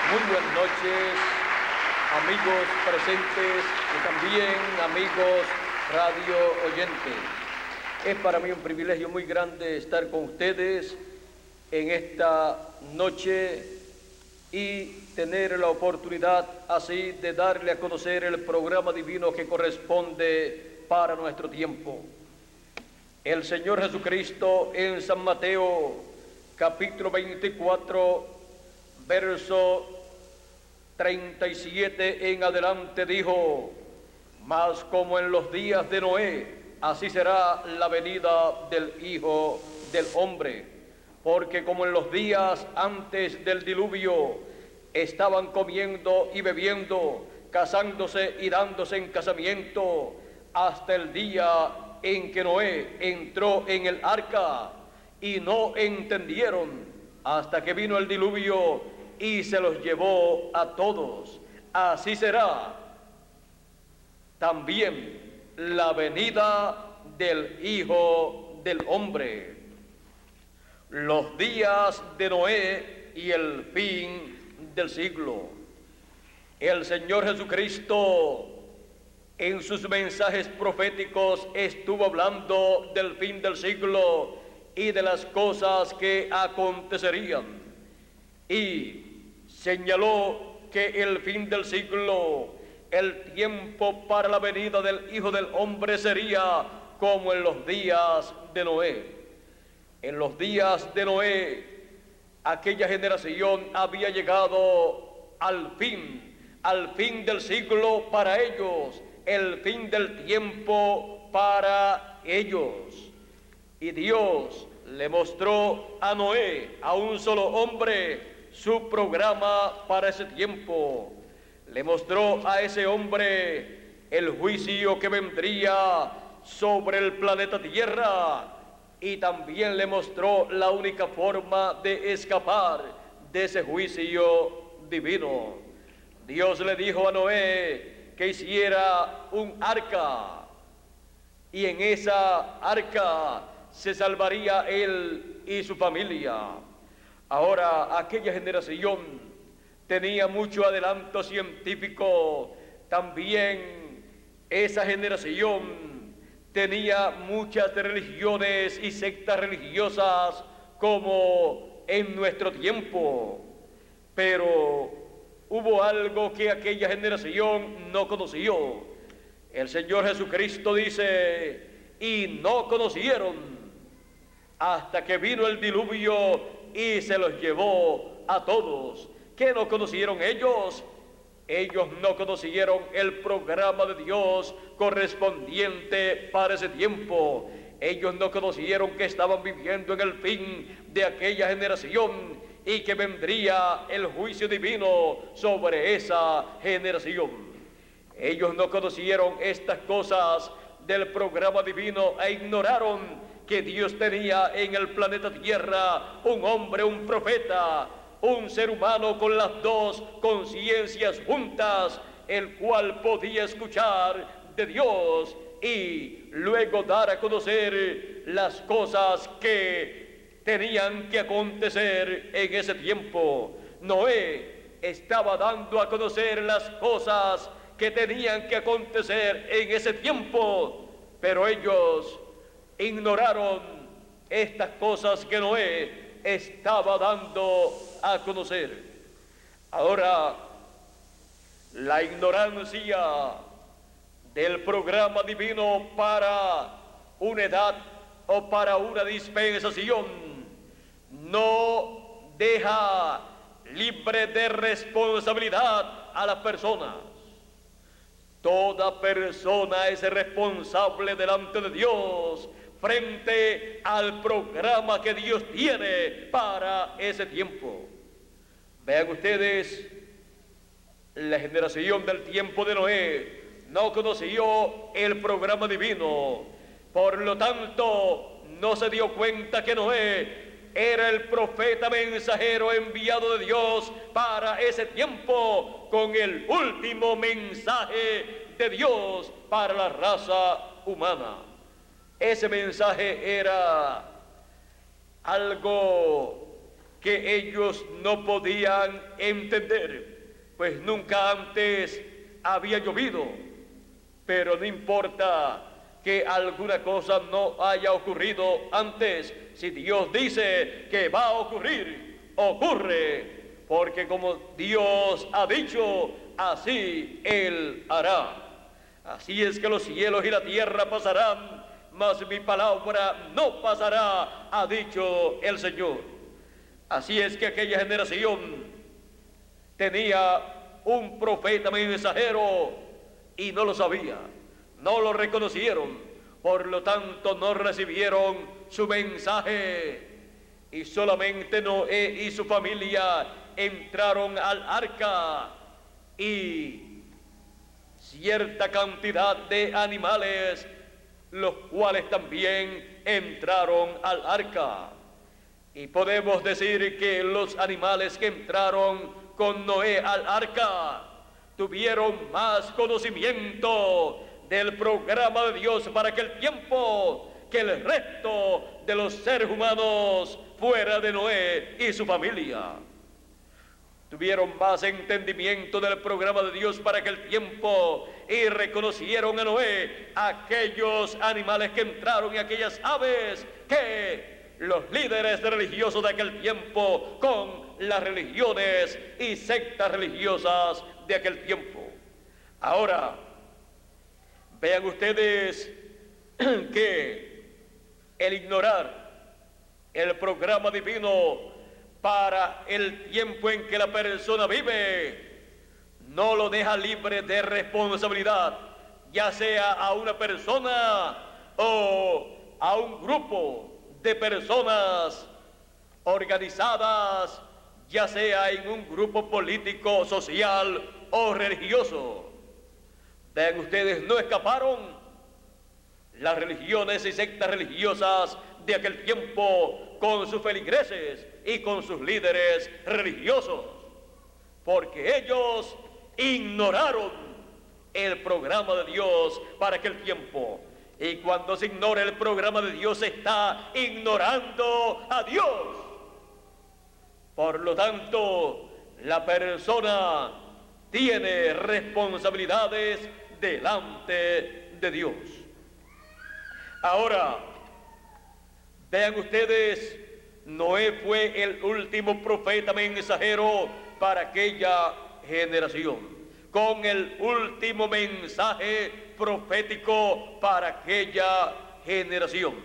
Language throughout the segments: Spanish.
Muy buenas noches, amigos presentes y también amigos radio oyentes. Es para mí un privilegio muy grande estar con ustedes en esta noche y tener la oportunidad así de darle a conocer el programa divino que corresponde para nuestro tiempo. El Señor Jesucristo en San Mateo, capítulo 24, verso 37 en adelante dijo: mas como en los días de Noé, así será la venida del Hijo del Hombre. Porque como en los días antes del diluvio estaban comiendo y bebiendo, casándose y dándose en casamiento, hasta el día en que Noé entró en el arca, y no entendieron hasta que vino el diluvio y se los llevó a todos. Así será también la venida del Hijo del Hombre. Los días de Noé y el fin del siglo. El Señor Jesucristo en sus mensajes proféticos estuvo hablando del fin del siglo y de las cosas que acontecerían, y señaló que el fin del siglo, el tiempo para la venida del Hijo del Hombre, sería como en los días de Noé. En los días de Noé, aquella generación había llegado al fin del siglo para ellos, el fin del tiempo para ellos. Y Dios le mostró a Noé, a un solo hombre, su programa para ese tiempo. Le mostró a ese hombre el juicio que vendría sobre el planeta Tierra, y también le mostró la única forma de escapar de ese juicio divino. Dios le dijo a Noé que hiciera un arca, y en esa arca se salvaría él y su familia. Ahora, aquella generación tenía mucho adelanto científico. También esa generación tenía muchas religiones y sectas religiosas como en nuestro tiempo. Pero hubo algo que aquella generación no conoció. El Señor Jesucristo dice: y no conocieron hasta que vino el diluvio y se los llevó a todos. ¿Qué no conocieron ellos? Ellos no conocieron el programa de Dios correspondiente para ese tiempo. Ellos no conocieron que estaban viviendo en el fin de aquella generación y que vendría el juicio divino sobre esa generación. Ellos no conocieron estas cosas del programa divino e ignoraron que Dios tenía en el planeta Tierra un hombre, un profeta, un ser humano con las dos conciencias juntas, el cual podía escuchar de Dios y luego dar a conocer las cosas que tenían que acontecer en ese tiempo. Noé estaba dando a conocer las cosas que tenían que acontecer en ese tiempo, pero ellos ignoraron estas cosas que Noé estaba dando a conocer. Ahora, la ignorancia del programa divino para una edad o para una dispensación no deja libre de responsabilidad a las personas. Toda persona es responsable delante de Dios frente al programa que Dios tiene para ese tiempo. Vean ustedes, la generación del tiempo de Noé no conoció el programa divino, por lo tanto no se dio cuenta que Noé era el profeta mensajero enviado de Dios para ese tiempo, con el último mensaje de Dios para la raza humana. Ese mensaje era algo que ellos no podían entender, pues nunca antes había llovido. Pero no importa que alguna cosa no haya ocurrido antes, si Dios dice que va a ocurrir, ocurre, porque como Dios ha dicho, así Él hará. Así es que los cielos y la tierra pasarán, mas mi palabra no pasará, ha dicho el Señor. Así es que aquella generación tenía un profeta mensajero y no lo sabía, no lo reconocieron, por lo tanto no recibieron su mensaje, y solamente Noé y su familia entraron al arca, y cierta cantidad de animales, los cuales también entraron al arca. Y podemos decir que los animales que entraron con Noé al arca tuvieron más conocimiento del programa de Dios para aquel tiempo que el resto de los seres humanos fuera de Noé y su familia. Tuvieron más entendimiento del programa de Dios para aquel tiempo y reconocieron a Noé aquellos animales que entraron y aquellas aves que los líderes religiosos de aquel tiempo con las religiones y sectas religiosas de aquel tiempo. Ahora, vean ustedes que el ignorar el programa divino para el tiempo en que la persona vive no lo deja libre de responsabilidad, ya sea a una persona o a un grupo de personas organizadas, ya sea en un grupo político, social o religioso. Vean ustedes, no escaparon las religiones y sectas religiosas de aquel tiempo con sus feligreses y con sus líderes religiosos, porque ellos ignoraron el programa de Dios para aquel tiempo. Y cuando se ignora el programa de Dios, se está ignorando a Dios. Por lo tanto, la persona tiene responsabilidades delante de Dios. Ahora, vean ustedes, Noé fue el último profeta mensajero para aquella generación, con el último mensaje profético para aquella generación.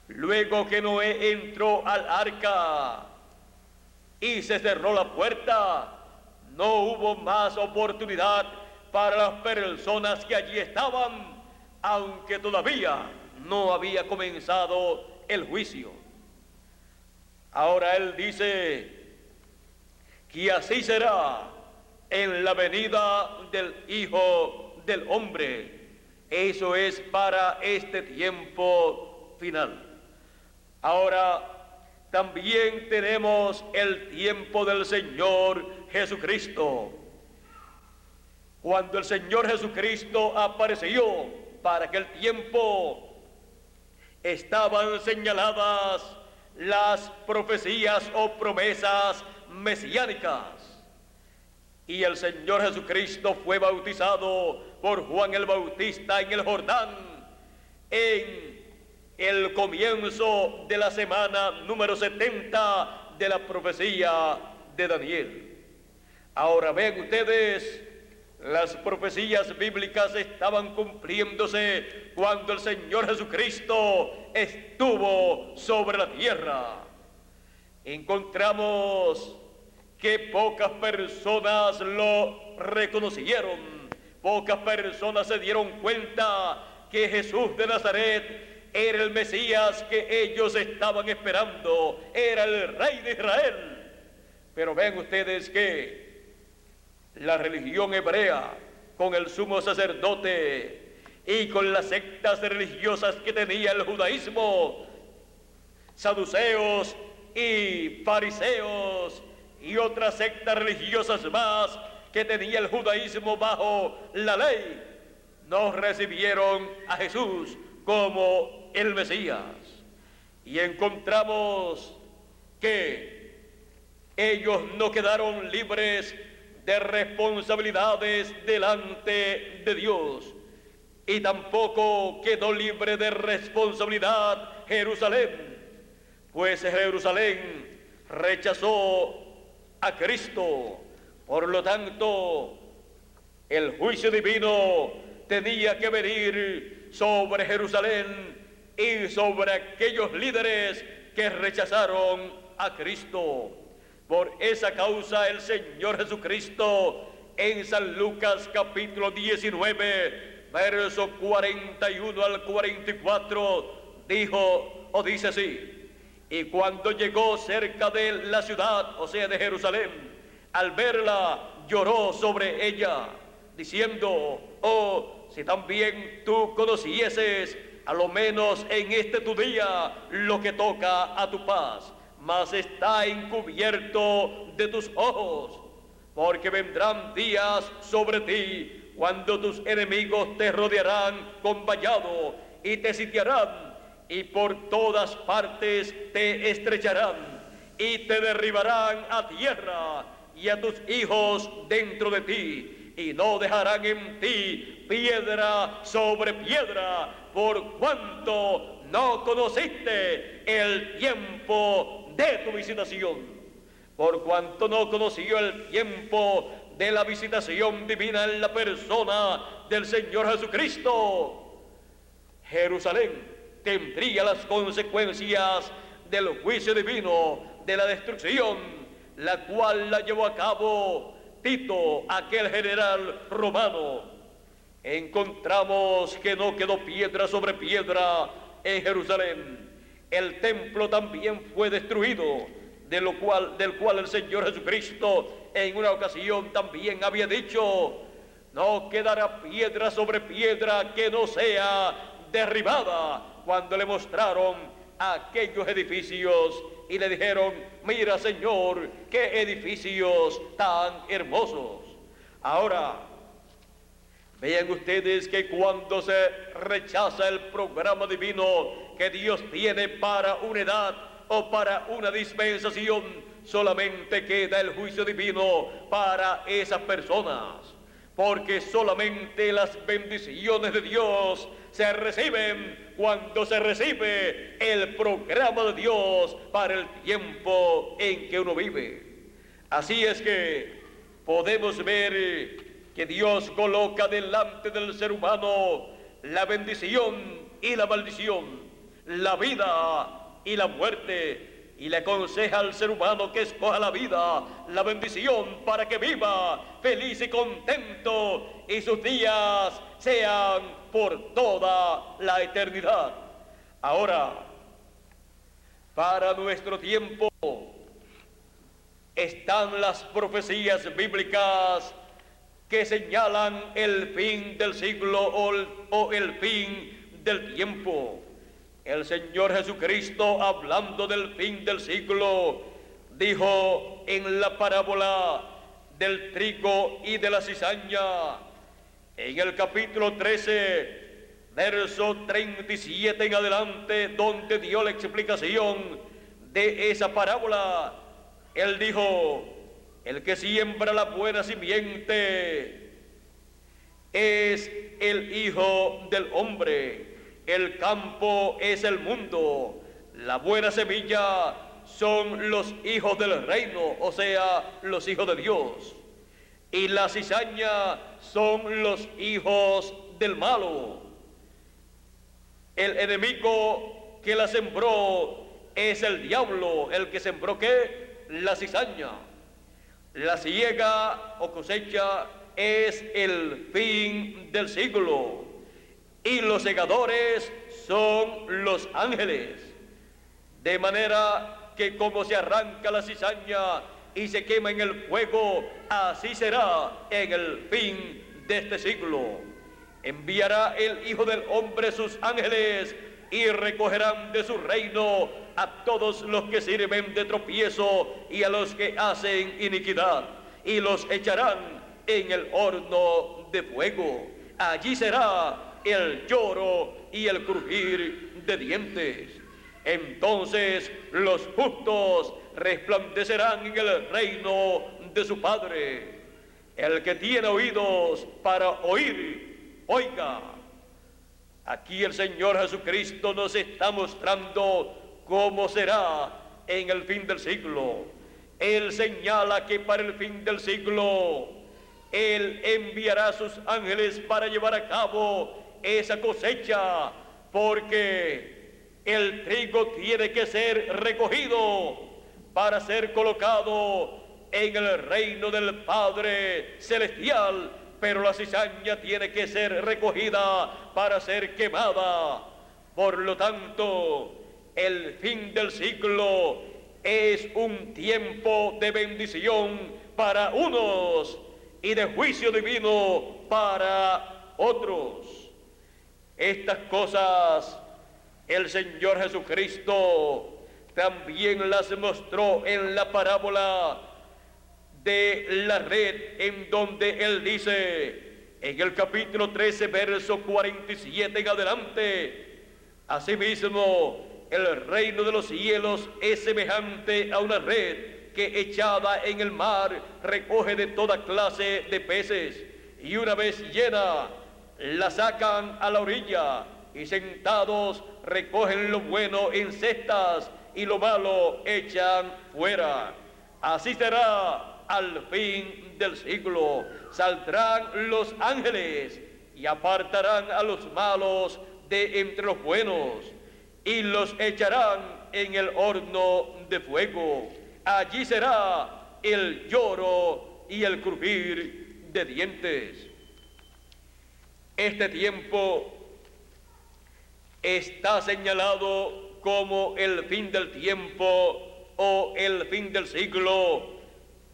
Luego que Noé entró al arca y se cerró la puerta, no hubo más oportunidad para las personas que allí estaban, aunque todavía no había comenzado el juicio. Ahora él dice que así será en la venida del Hijo del Hombre. Eso es para este tiempo final. Ahora también tenemos el tiempo del Señor Jesucristo. Cuando el Señor Jesucristo apareció, para aquel tiempo estaban señaladas las profecías o promesas mesiánicas. Y el Señor Jesucristo fue bautizado por Juan el Bautista en el Jordán en el comienzo de la semana número 70 de la profecía de Daniel. Ahora ven ustedes, las profecías bíblicas estaban cumpliéndose cuando el Señor Jesucristo estuvo sobre la tierra. Encontramos que pocas personas lo reconocieron, pocas personas se dieron cuenta que Jesús de Nazaret era el Mesías que ellos estaban esperando, era el Rey de Israel. Pero ven ustedes que la religión hebrea, con el sumo sacerdote y con las sectas religiosas que tenía el judaísmo, saduceos y fariseos y otras sectas religiosas más que tenía el judaísmo bajo la ley, no recibieron a Jesús como el Mesías. Y encontramos que Ellos no quedaron libres de responsabilidades delante de Dios, y tampoco quedó libre de responsabilidad Jerusalén, pues Jerusalén rechazó a Cristo. Por lo tanto, el juicio divino tenía que venir sobre Jerusalén y sobre aquellos líderes que rechazaron a Cristo. Por esa causa el Señor Jesucristo en San Lucas capítulo 19, verso 41 al 44, dijo o dice así: y cuando llegó cerca de la ciudad, o sea de Jerusalén, al verla lloró sobre ella, diciendo: oh, si también tú conocieses, a lo menos en este tu día, lo que toca a tu paz, mas está encubierto de tus ojos, porque vendrán días sobre ti cuando tus enemigos te rodearán con vallado y te sitiarán, y por todas partes te estrecharán y te derribarán a tierra y a tus hijos dentro de ti, y no dejarán en ti piedra sobre piedra, por cuanto no conociste el tiempo de tu visitación. Por cuanto no conoció el tiempo de la visitación divina en la persona del Señor Jesucristo, Jerusalén tendría las consecuencias del juicio divino, de la destrucción, la cual la llevó a cabo Tito, aquel general romano. Encontramos que no quedó piedra sobre piedra en Jerusalén. El templo también fue destruido, del cual el Señor Jesucristo en una ocasión también había dicho: no quedará piedra sobre piedra que no sea derribada, cuando le mostraron aquellos edificios y le dijeron: mira, Señor, qué edificios tan hermosos. Ahora, vean ustedes que cuando se rechaza el programa divino que Dios tiene para una edad o para una dispensación, solamente queda el juicio divino para esas personas, porque solamente las bendiciones de Dios se reciben cuando se recibe el programa de Dios para el tiempo en que uno vive. Así es que podemos ver que Dios coloca delante del ser humano la bendición y la maldición, la vida y la muerte, y le aconseja al ser humano que escoja la vida, la bendición, para que viva feliz y contento y sus días sean por toda la eternidad. Ahora, para nuestro tiempo están las profecías bíblicas que señalan el fin del siglo o el fin del tiempo. El Señor Jesucristo, hablando del fin del siglo, dijo en la parábola del trigo y de la cizaña, en el capítulo 13, verso 37 en adelante, donde dio la explicación de esa parábola. Él dijo: el que siembra la buena simiente es el Hijo del Hombre. El campo es el mundo, la buena semilla son los hijos del reino, o sea, los hijos de Dios, y la cizaña son los hijos del malo. El enemigo que la sembró es el diablo, el que sembró ¿qué? La cizaña. La siega o cosecha es el fin del siglo, y los segadores son los ángeles. De manera que como se arranca la cizaña y se quema en el fuego, así será en el fin de este siglo. Enviará el Hijo del Hombre sus ángeles y recogerán de su reino a todos los que sirven de tropiezo y a los que hacen iniquidad, y los echarán en el horno de fuego. Allí será el lloro y el crujir de dientes. Entonces los justos resplandecerán en el reino de su Padre. El que tiene oídos para oír, oiga. Aquí el Señor Jesucristo nos está mostrando cómo será en el fin del siglo. Él señala que para el fin del siglo Él enviará a sus ángeles para llevar a cabo esa cosecha, porque el trigo tiene que ser recogido para ser colocado en el reino del Padre Celestial, pero la cizaña tiene que ser recogida para ser quemada. Por lo tanto, el fin del siglo es un tiempo de bendición para unos y de juicio divino para otros. Estas cosas el Señor Jesucristo también las mostró en la parábola de la red, en donde Él dice, en el capítulo 13, verso 47 en adelante: asimismo, el reino de los cielos es semejante a una red que, echada en el mar, recoge de toda clase de peces, y una vez llena, la sacan a la orilla, y sentados recogen lo bueno en cestas, y lo malo echan fuera. Así será al fin del siglo. Saldrán los ángeles y apartarán a los malos de entre los buenos, y los echarán en el horno de fuego. Allí será el lloro y el crujir de dientes. Este tiempo está señalado como el fin del tiempo o el fin del siglo,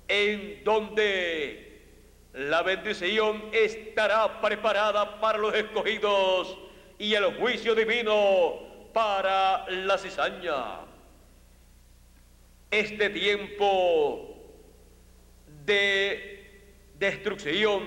en donde la bendición estará preparada para los escogidos y el juicio divino para la cizaña. Este tiempo de destrucción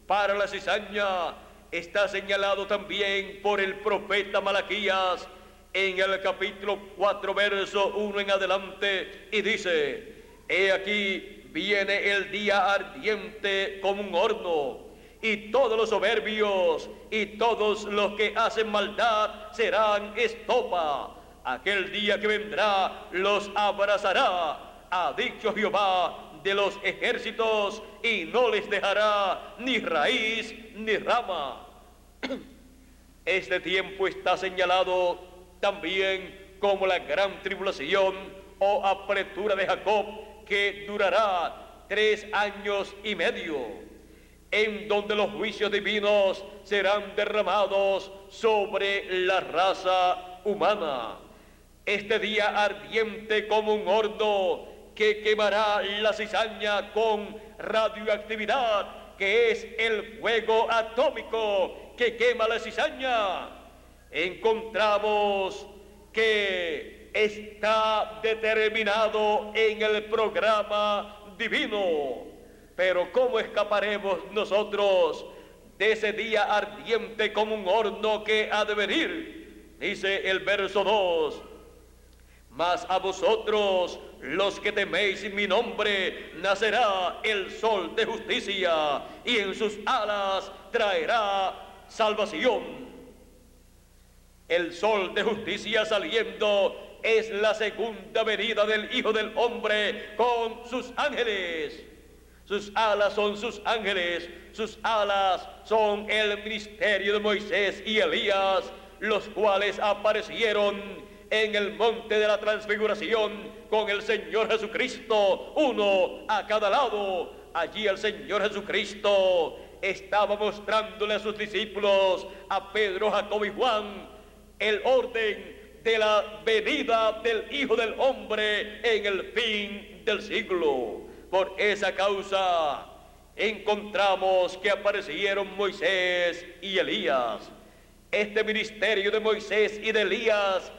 para la cizaña está señalado también por el profeta Malaquías en el capítulo 4, verso 1 en adelante, y dice: he aquí, viene el día ardiente como un horno, y todos los soberbios y todos los que hacen maldad serán estopa. Aquel día que vendrá los abrazará, ha dicho Jehová de los ejércitos, y no les dejará ni raíz ni rama. Este tiempo está señalado también como la gran tribulación o apretura de Jacob, que durará 3 años y medio, en donde los juicios divinos serán derramados sobre la raza humana. Este día ardiente como un horno que quemará la cizaña con radioactividad, que es el fuego atómico que quema la cizaña. Encontramos que está determinado en el programa divino. Pero ¿cómo escaparemos nosotros de ese día ardiente como un horno que ha de venir? Dice el verso 2: mas a vosotros, los que teméis mi nombre, nacerá el sol de justicia, y en sus alas traerá salvación. El sol de justicia saliendo es la segunda venida del Hijo del Hombre con sus ángeles. Sus alas son sus ángeles, sus alas son el ministerio de Moisés y Elías, los cuales aparecieron en el monte de la transfiguración con el Señor Jesucristo, uno a cada lado. Allí el Señor Jesucristo estaba mostrándole a sus discípulos, a Pedro, Jacobo y Juan, el orden de la venida del Hijo del Hombre en el fin del siglo. Por esa causa encontramos que aparecieron Moisés y Elías. Este ministerio de Moisés y de Elías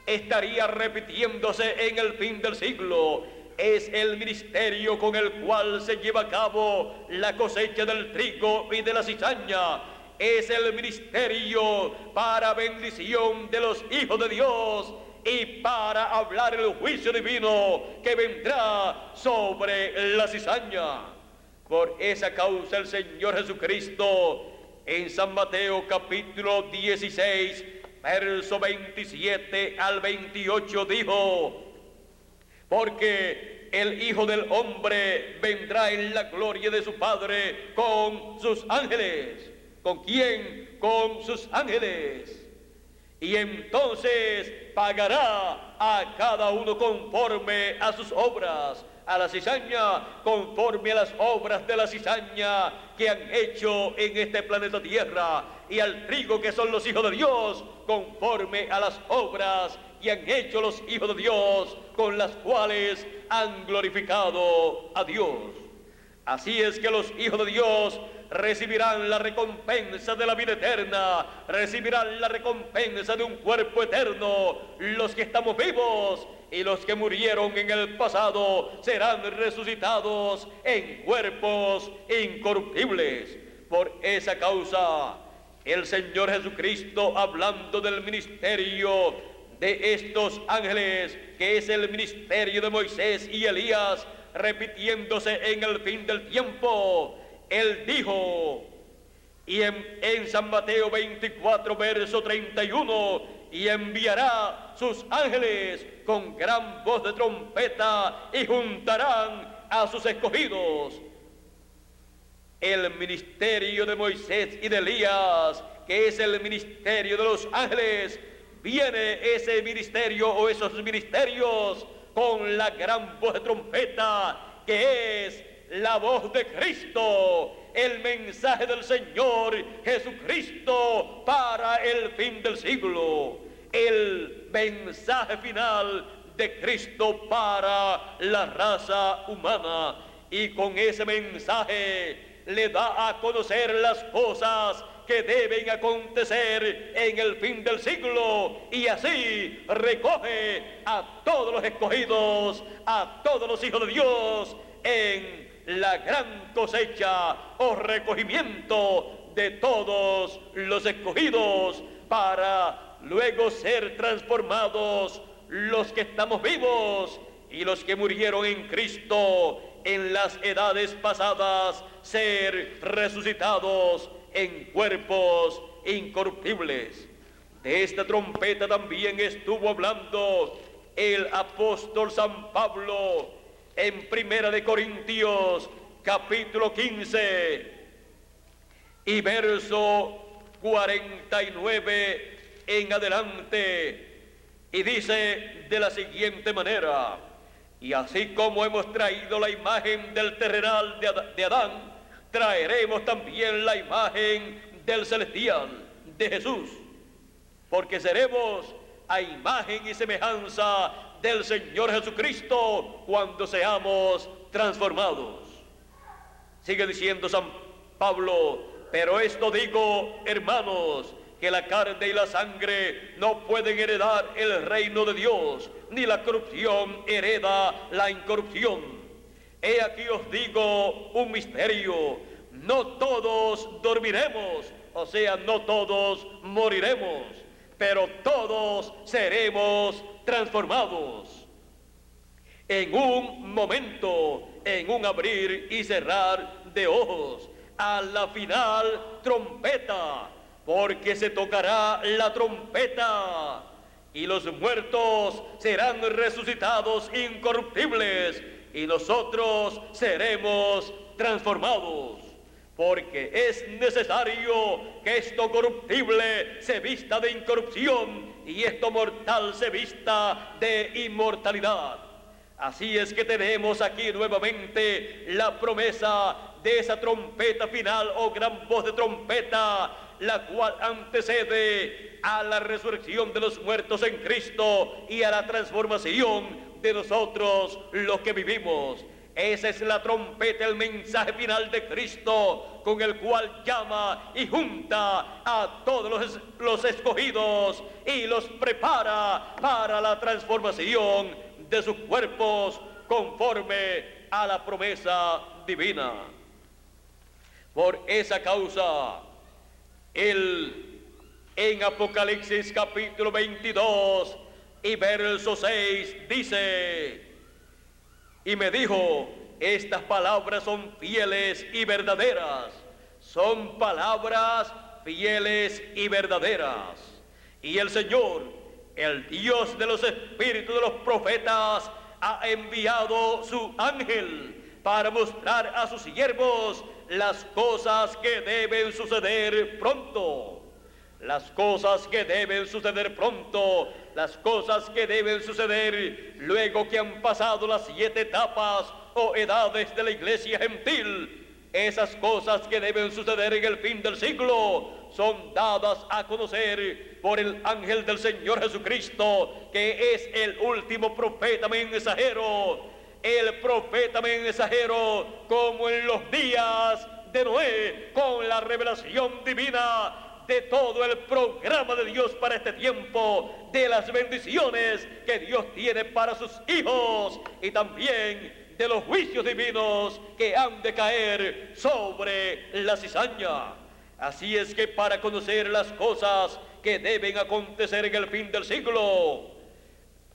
estaría repitiéndose en el fin del siglo. Es el ministerio con el cual se lleva a cabo la cosecha del trigo y de la cizaña. Es el ministerio para bendición de los hijos de Dios y para hablar el juicio divino que vendrá sobre la cizaña. Por esa causa el Señor Jesucristo en San Mateo capítulo 16, verso 27 al 28 dijo: porque el Hijo del Hombre vendrá en la gloria de su Padre con sus ángeles. ¿Con quién? Con sus ángeles. Y entonces pagará a cada uno conforme a sus obras. A la cizaña conforme a las obras de la cizaña que han hecho en este planeta Tierra, y al trigo, que son los hijos de Dios, conforme a las obras que han hecho los hijos de Dios, con las cuales han glorificado a Dios. Así es que los hijos de Dios recibirán la recompensa de la vida eterna, recibirán la recompensa de un cuerpo eterno. Los que estamos vivos y los que murieron en el pasado serán resucitados en cuerpos incorruptibles. Por esa causa, el Señor Jesucristo, hablando del ministerio de estos ángeles, que es el ministerio de Moisés y Elías, repitiéndose en el fin del tiempo, Él dijo, y en San Mateo 24, verso 31, y enviará sus ángeles con gran voz de trompeta y juntarán a sus escogidos. El ministerio de Moisés y de Elías, que es el ministerio de los ángeles, viene ese ministerio o esos ministerios con la gran voz de trompeta, que es la voz de Cristo, el mensaje del Señor Jesucristo para el fin del siglo, el mensaje final de Cristo para la raza humana. Y con ese mensaje le da a conocer las cosas que deben acontecer en el fin del siglo, y así recoge a todos los escogidos, a todos los hijos de Dios, en la gran cosecha o recogimiento de todos los escogidos, para luego ser transformados los que estamos vivos y los que murieron en Cristo en las edades pasadas, ser resucitados en cuerpos incorruptibles. De esta trompeta también estuvo hablando el apóstol San Pablo en Primera de Corintios capítulo 15 y verso 49 en adelante, y dice de la siguiente manera: y así como hemos traído la imagen del terrenal de Adán, traeremos también la imagen del celestial de Jesús, porque seremos a imagen y semejanza del Señor Jesucristo cuando seamos transformados. Sigue diciendo San Pablo: pero esto digo, hermanos, que la carne y la sangre no pueden heredar el reino de Dios, ni la corrupción hereda la incorrupción. He aquí os digo un misterio: no todos dormiremos, o sea, no todos moriremos, pero todos seremos transformados en un momento, en un abrir y cerrar de ojos, a la final trompeta, porque se tocará la trompeta y los muertos serán resucitados incorruptibles, y nosotros seremos transformados, porque es necesario que esto corruptible se vista de incorrupción y esto mortal se vista de inmortalidad. Así es que tenemos aquí nuevamente la promesa de esa trompeta final o gran voz de trompeta, la cual antecede a la resurrección de los muertos en Cristo y a la transformación de nosotros los que vivimos. Esa es la trompeta, el mensaje final de Cristo, con el cual llama y junta a todos los escogidos y los prepara para la transformación de sus cuerpos conforme a la promesa divina. Por esa causa, en Apocalipsis capítulo 22, y verso 6 dice: y me dijo, estas palabras son fieles y verdaderas, son palabras fieles y verdaderas. Y el Señor, el Dios de los espíritus de los profetas, ha enviado su ángel para mostrar a sus siervos las cosas que deben suceder pronto. Las cosas que deben suceder pronto, las cosas que deben suceder luego que han pasado las 7 etapas o edades de la iglesia gentil. Esas cosas que deben suceder en el fin del siglo son dadas a conocer por el ángel del Señor Jesucristo, que es el último profeta mensajero. El profeta mensajero, como en los días de Noé, con la revelación divina de todo el programa de Dios para este tiempo, de las bendiciones que Dios tiene para sus hijos y también de los juicios divinos que han de caer sobre la cizaña. Así es que para conocer las cosas que deben acontecer en el fin del siglo,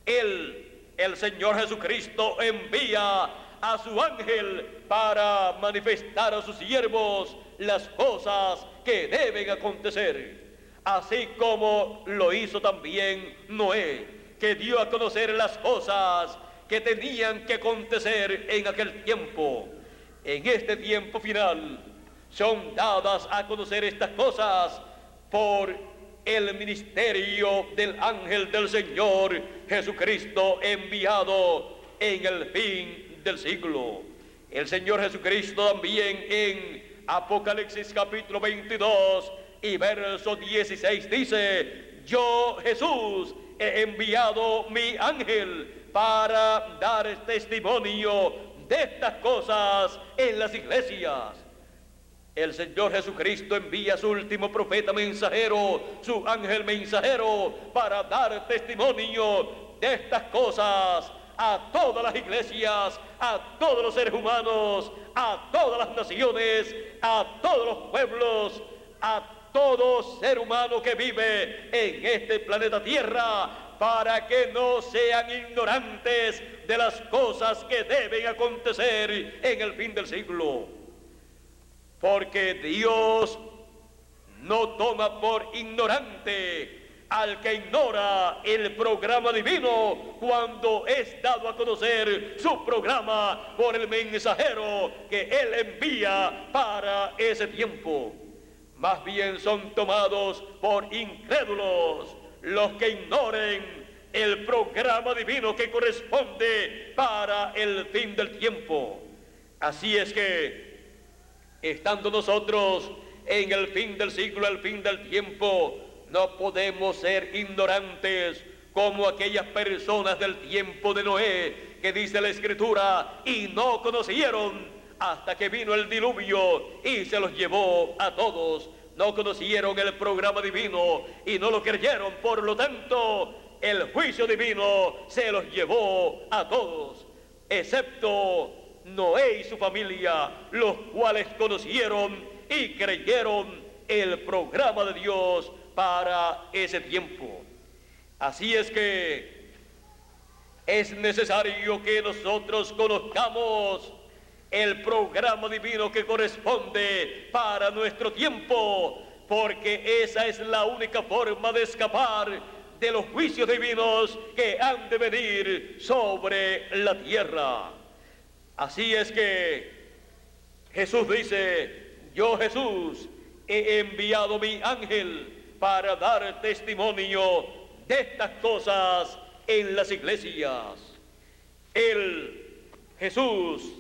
el Señor Jesucristo envía a su ángel para manifestar a sus siervos las cosas que deben acontecer, así como lo hizo también Noé, que dio a conocer las cosas que tenían que acontecer en aquel tiempo. En este tiempo final son dadas a conocer estas cosas por el ministerio del ángel del Señor Jesucristo, enviado en el fin del siglo. El Señor Jesucristo también en Apocalipsis capítulo 22 y verso 16 dice: yo, Jesús, he enviado mi ángel para dar testimonio de estas cosas en las iglesias. El Señor Jesucristo envía a su último profeta mensajero, su ángel mensajero, para dar testimonio de estas cosas a todas las iglesias, a todos los seres humanos, a todas las naciones, a todos los pueblos, a todo ser humano que vive en este planeta Tierra, para que no sean ignorantes de las cosas que deben acontecer en el fin del siglo. Porque Dios no toma por ignorante al que ignora el programa divino cuando es dado a conocer su programa por el mensajero que Él envía para ese tiempo. Más bien son tomados por incrédulos los que ignoren el programa divino que corresponde para el fin del tiempo. Así es que, estando nosotros en el fin del siglo, el fin del tiempo, no podemos ser ignorantes como aquellas personas del tiempo de Noé, que dice la Escritura, y no conocieron hasta que vino el diluvio y se los llevó a todos. No conocieron el programa divino y no lo creyeron, por lo tanto, el juicio divino se los llevó a todos, excepto Noé y su familia, los cuales conocieron y creyeron el programa de Dios para ese tiempo. Así es que es necesario que nosotros conozcamos el programa divino que corresponde para nuestro tiempo, porque esa es la única forma de escapar de los juicios divinos que han de venir sobre la tierra. Así es que Jesús dice: yo, Jesús, he enviado mi ángel para dar testimonio de estas cosas en las iglesias. Jesús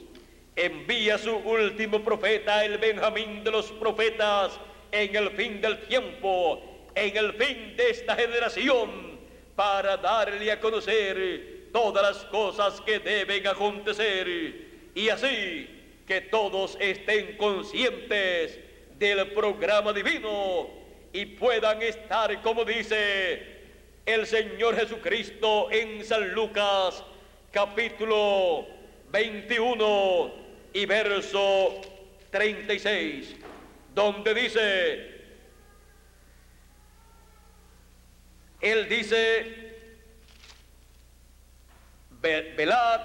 envía su último profeta, el Benjamín de los profetas, en el fin del tiempo, en el fin de esta generación, para darle a conocer todas las cosas que deben acontecer, y así que todos estén conscientes del programa divino y puedan estar, como dice el Señor Jesucristo en San Lucas capítulo 21 y verso 36, donde dice, Él dice: Velad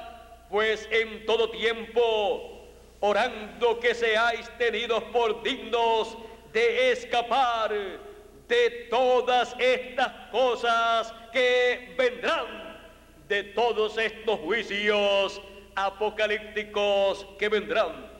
pues en todo tiempo, orando que seáis tenidos por dignos de escapar de todas estas cosas que vendrán, de todos estos juicios apocalípticos que vendrán,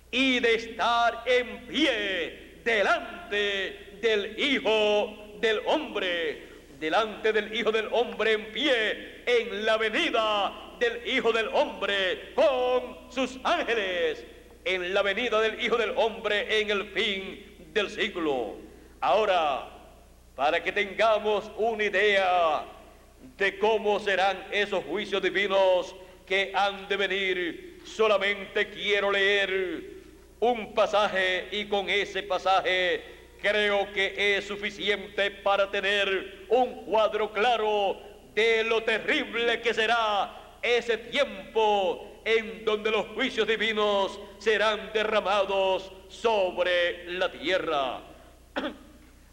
y de estar en pie delante del Hijo del Hombre, delante del Hijo del Hombre en pie en la venida del Hijo del Hombre con sus ángeles, en la venida del Hijo del Hombre en el fin del siglo. Ahora, para que tengamos una idea de cómo serán esos juicios divinos que han de venir, solamente quiero leer un pasaje, y con ese pasaje creo que es suficiente para tener un cuadro claro de lo terrible que será ese tiempo en donde los juicios divinos serán derramados sobre la tierra.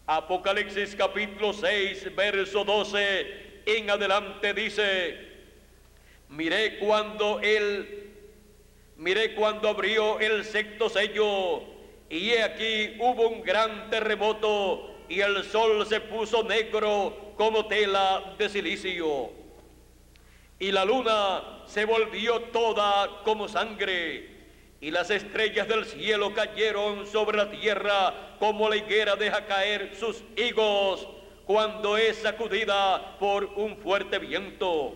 Apocalipsis capítulo 6, verso 12 en adelante dice: miré cuando abrió el sexto sello, y he aquí hubo un gran terremoto, y el sol se puso negro como tela de silicio, y la luna se volvió toda como sangre, y las estrellas del cielo cayeron sobre la tierra como la higuera deja caer sus higos cuando es sacudida por un fuerte viento.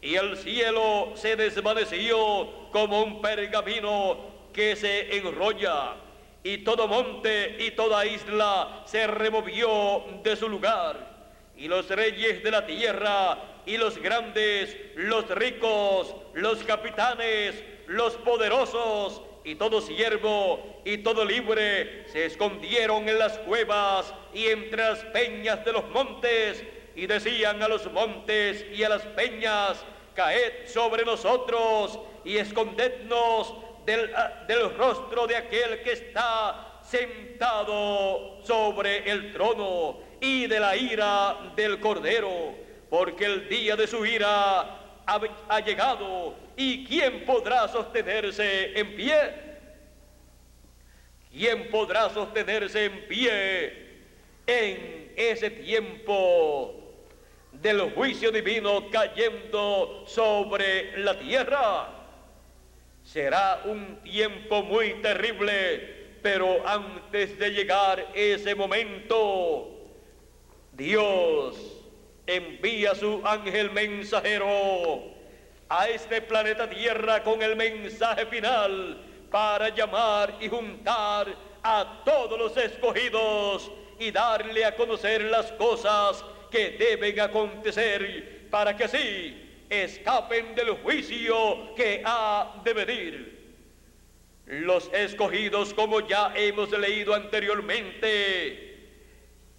Y el cielo se desvaneció como un pergamino que se enrolla, y todo monte y toda isla se removió de su lugar, y los reyes de la tierra, y los grandes, los ricos, los capitanes, los poderosos, y todo siervo y todo libre se escondieron en las cuevas y entre las peñas de los montes, y decían a los montes y a las peñas: caed sobre nosotros y escondednos del rostro de aquel que está sentado sobre el trono y de la ira del Cordero, porque el día de su ira ha llegado. ¿Y quién podrá sostenerse en pie? ¿Quién podrá sostenerse en pie en ese tiempo del juicio divino cayendo sobre la tierra? Será un tiempo muy terrible, pero antes de llegar ese momento, Dios envía su ángel mensajero a este planeta Tierra con el mensaje final para llamar y juntar a todos los escogidos y darle a conocer las cosas que deben acontecer para que así escapen del juicio que ha de venir. Los escogidos, como ya hemos leído anteriormente,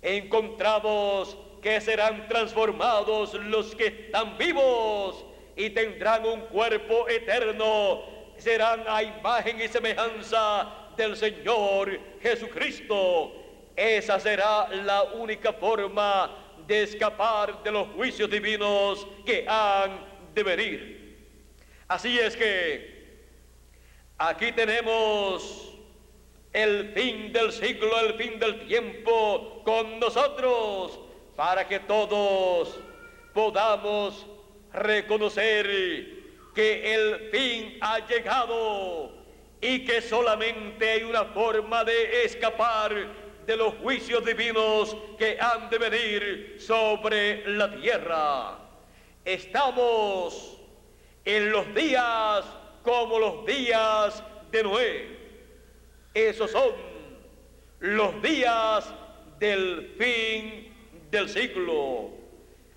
encontramos que serán transformados los que están vivos y tendrán un cuerpo eterno, serán a imagen y semejanza del Señor Jesucristo. Esa será la única forma de escapar de los juicios divinos que han de venir. Así es que aquí tenemos el fin del siglo, el fin del tiempo con nosotros, para que todos podamos reconocer que el fin ha llegado y que solamente hay una forma de escapar de los juicios divinos que han de venir sobre la tierra. Estamos en los días como los días de Noé. Esos son los días del fin del siglo.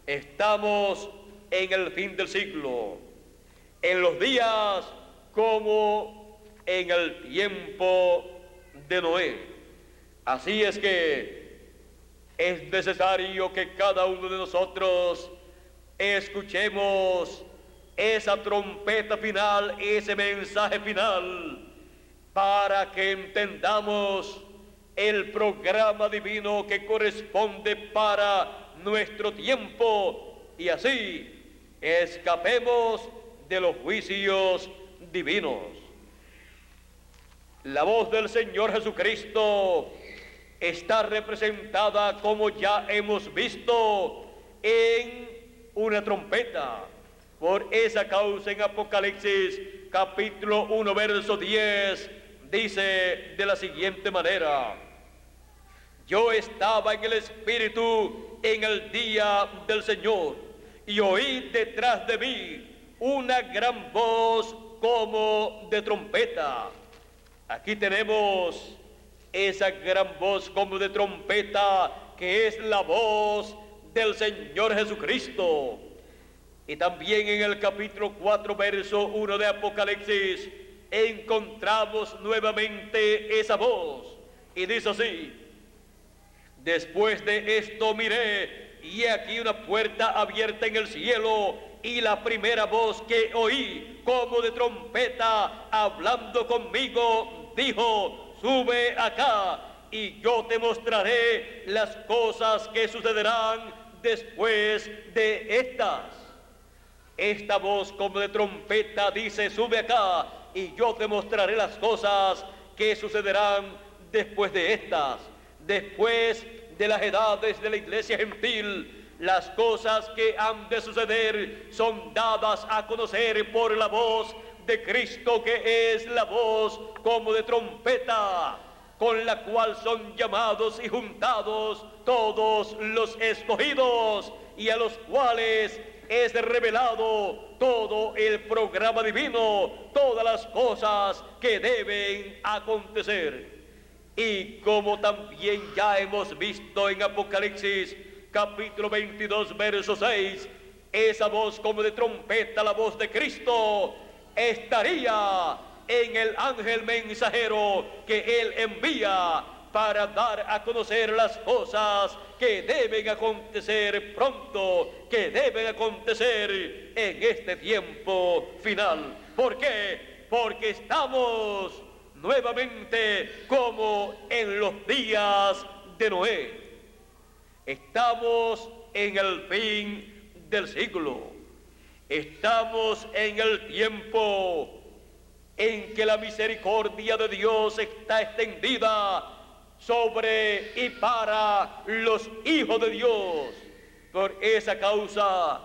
Estamos en el fin del siglo, en los días como en el tiempo de Noé. Así es que es necesario que cada uno de nosotros escuchemos esa trompeta final, ese mensaje final, para que entendamos el programa divino que corresponde para nuestro tiempo, y así escapemos de los juicios divinos. La voz del Señor Jesucristo está representada, como ya hemos visto, en una trompeta. Por esa causa en Apocalipsis capítulo 1 verso 10 dice de la siguiente manera: yo estaba en el Espíritu en el día del Señor, y oí detrás de mí una gran voz como de trompeta. Aquí tenemos esa gran voz como de trompeta, que es la voz del Señor Jesucristo. Y también en el capítulo 4, verso 1 de Apocalipsis, encontramos nuevamente esa voz. Y dice así: después de esto miré, y he aquí una puerta abierta en el cielo, y la primera voz que oí como de trompeta hablando conmigo dijo: sube acá, y yo te mostraré las cosas que sucederán después de estas. Esta voz como de trompeta dice: sube acá, y yo te mostraré las cosas que sucederán después de estas. Después de las edades de la iglesia gentil, las cosas que han de suceder son dadas a conocer por la voz de Cristo, que es la voz como de trompeta, con la cual son llamados y juntados todos los escogidos, y a los cuales es revelado todo el programa divino, todas las cosas que deben acontecer. Y como también ya hemos visto en Apocalipsis capítulo 22 verso 6, esa voz como de trompeta, la voz de Cristo, estaría en el ángel mensajero que Él envía para dar a conocer las cosas que deben acontecer pronto, que deben acontecer en este tiempo final. ¿Por qué? Porque estamos nuevamente como en los días de Noé. Estamos en el fin del siglo. Estamos en el tiempo en que la misericordia de Dios está extendida sobre y para los hijos de Dios. Por esa causa,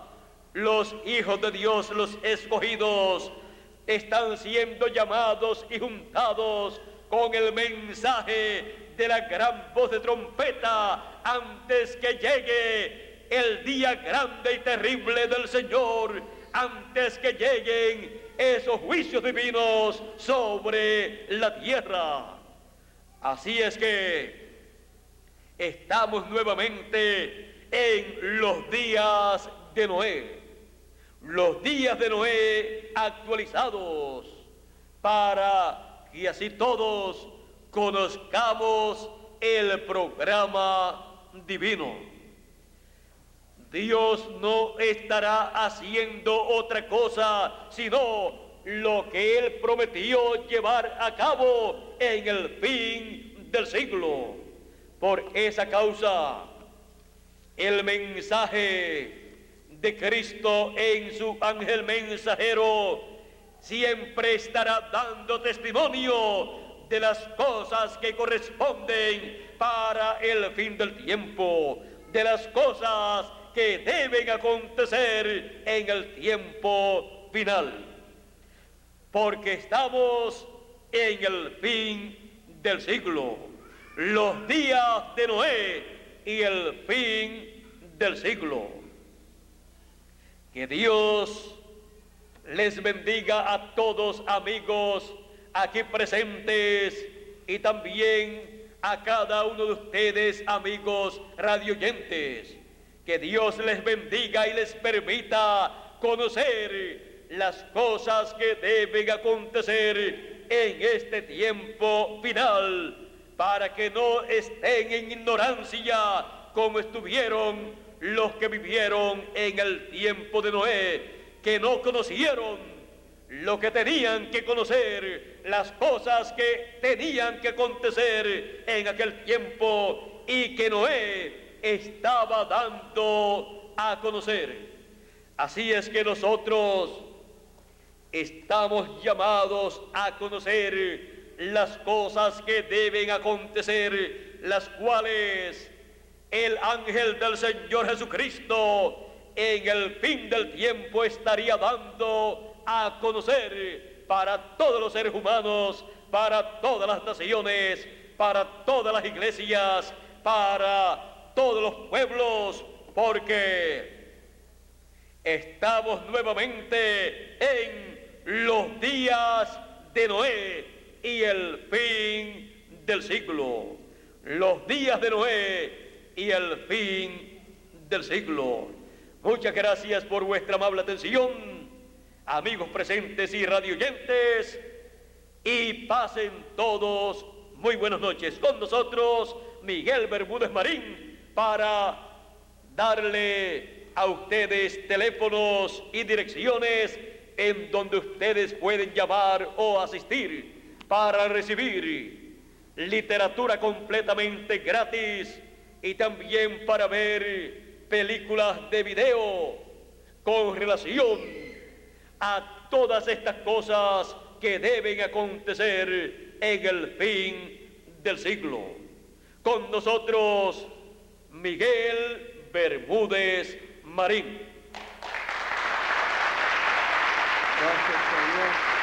los hijos de Dios, los escogidos, están siendo llamados y juntados con el mensaje de la gran voz de trompeta antes que llegue el día grande y terrible del Señor, antes que lleguen esos juicios divinos sobre la tierra. Así es que estamos nuevamente en los días de Noé, los días de Noé actualizados, para que así todos conozcamos el programa divino. Dios no estará haciendo otra cosa sino lo que Él prometió llevar a cabo en el fin del siglo. Por esa causa, el mensaje de Cristo en su ángel mensajero siempre estará dando testimonio de las cosas que corresponden para el fin del tiempo, de las cosas que deben acontecer en el tiempo final. Porque estamos en el fin del siglo, los días de Noé y el fin del siglo. Que Dios les bendiga a todos, amigos aquí presentes, y también a cada uno de ustedes, amigos radioyentes. Que Dios les bendiga y les permita conocer las cosas que deben acontecer en este tiempo final, para que no estén en ignorancia como estuvieron los que vivieron en el tiempo de Noé, que no conocieron lo que tenían que conocer, las cosas que tenían que acontecer en aquel tiempo, y que Noé estaba dando a conocer. Así es que nosotros estamos llamados a conocer las cosas que deben acontecer, las cuales el ángel del Señor Jesucristo en el fin del tiempo estaría dando a conocer para todos los seres humanos, para todas las naciones, para todas las iglesias, para todos los pueblos, porque estamos nuevamente en los días de Noé y el fin del siglo. Los días de Noé y el fin del siglo. Muchas gracias por vuestra amable atención, amigos presentes y radioyentes, y pasen todos muy buenas noches. Con nosotros, Miguel Bermúdez Marín, para darle a ustedes teléfonos y direcciones en donde ustedes pueden llamar o asistir para recibir literatura completamente gratis y también para ver películas de video con relación a todas estas cosas que deben acontecer en el fin del siglo. Con nosotros, Miguel Bermúdez Marín. Gracias, Señor.